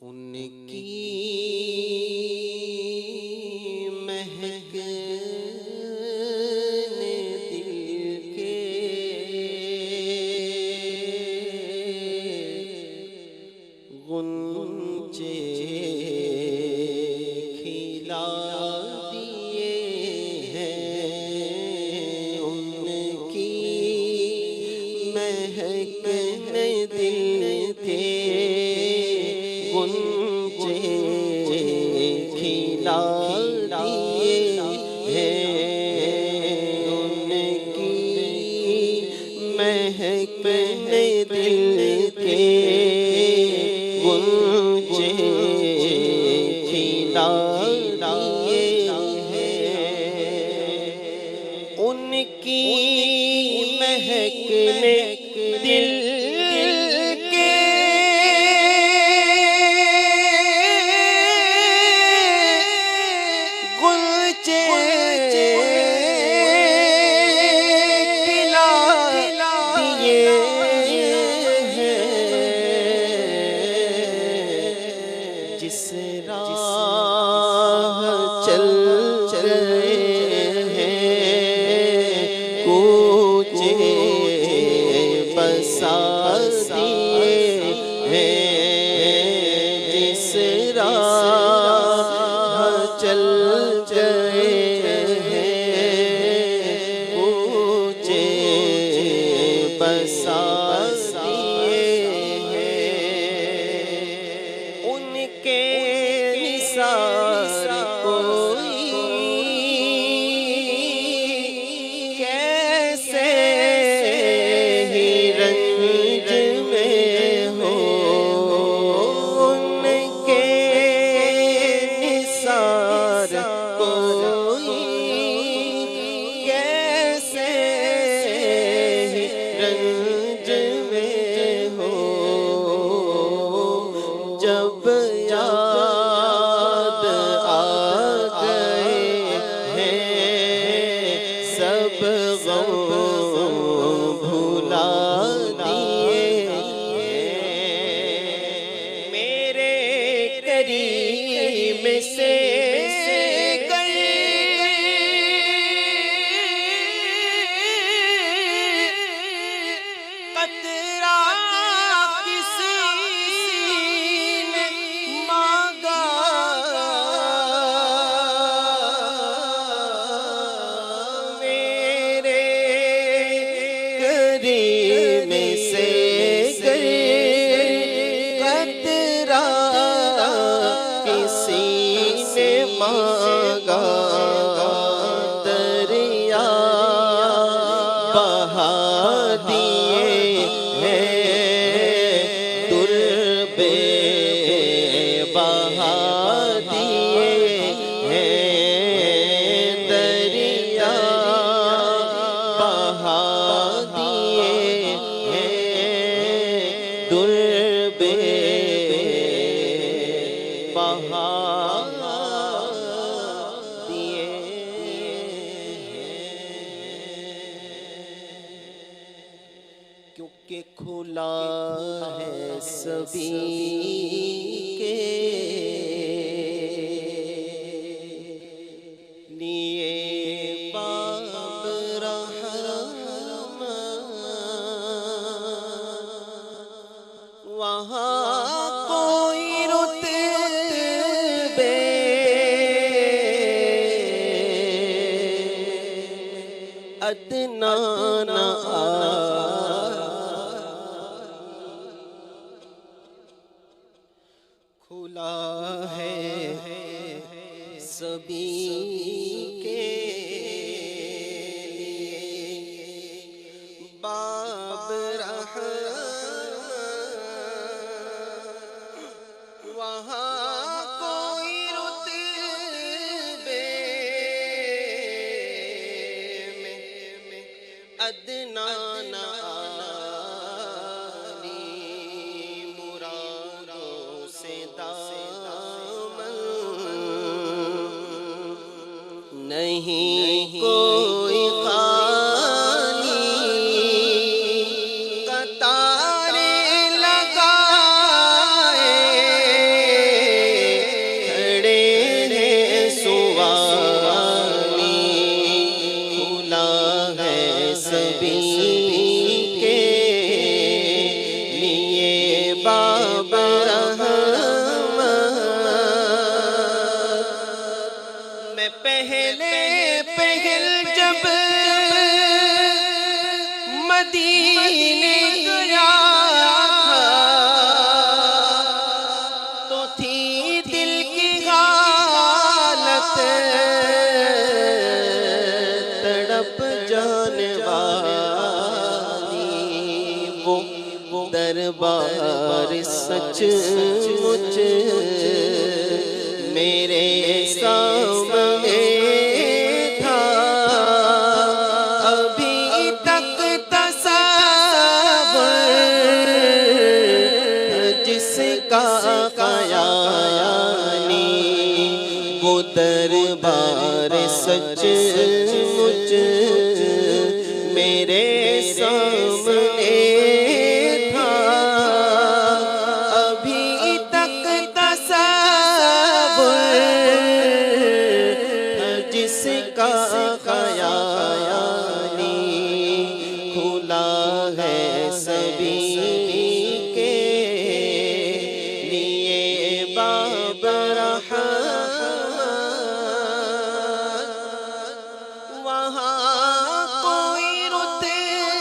ان کی مہکنے دل کے غنچے کھلا دیے ہیں، ان کی مہکنے دل کے غنچے کھلا دیے ہیں، ان کی مہکنے دل کے غنچے کھلا دیے ہیں، ان کی مہکنے دل کیونکہ کھلا ہے سبھی کے لیے باب رحمت، وہاں کوئی رتبے ادنا نہ کھلا ہے سبھی کے لیے باب رحمت، وہاں کوئی رتبے میں ادنا نہ نہیں کوئی خالی قطاریں لگائے مدینے گیا تھا تو تھی دل کی حالت تڑپ جانے والی، وہ دربار سچ مچ میرے سامنے تھا، ابھی تک تصور جس کا خیالی، وہ دربار سچ مچ میرے سامنے تھا، ابھی تک تصور جس کا خیالی، کھلا ہے سبھی کے لیے باب رحمت، وہاں کوئی رتبے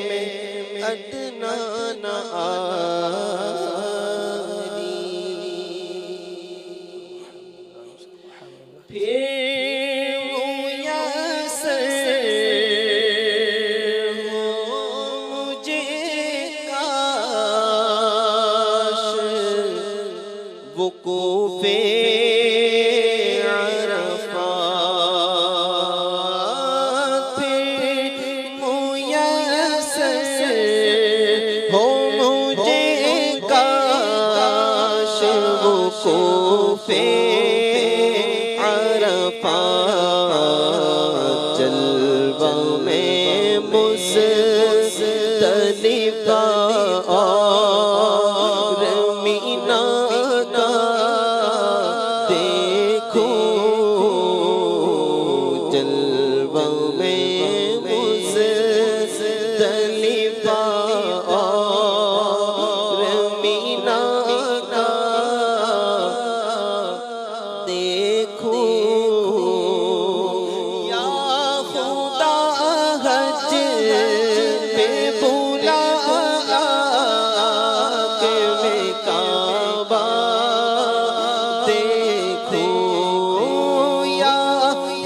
میں ادنا نہ پھر میسر ہو مجھے کاش وقوف عرفات، پھر میسر ہو مجھے کاش وقوف عرفات، جلوہ میں مزدلفہ اور مینا کا دیکھوں، جلوہ میں مزدلفہ اور مینا کا دیکھوں، یا خدا حج پہ بلا کے میں کعبہ دیکھوں، یا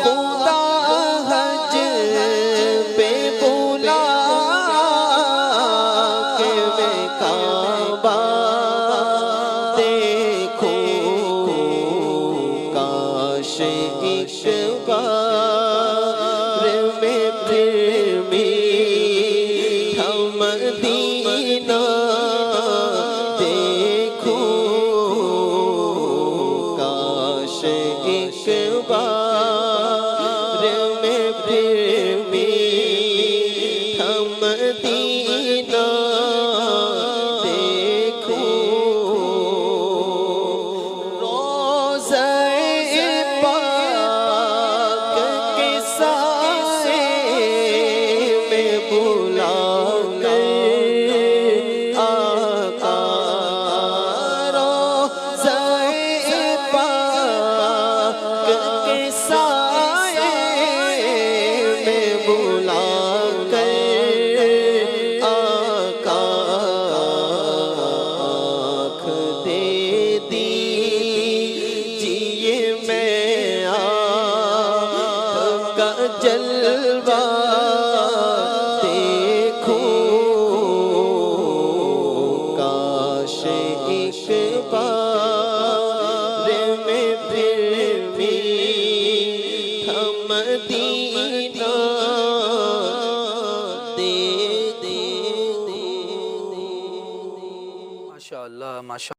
خدا حج پہ بلا کے میں کعبہ دیکھوں، کاش ایک بار میں پھر میٹھا مدینہ دیکھوں، کاش ایک بار میں پھر میٹھا مدینہ دیکھوں، روضہ پاک کے سائے میں بلا کر آقا، روضہ پاک کے سائے میں بلا کر آقا، آنکھ دے دیجیے میں آپ کا جلوہ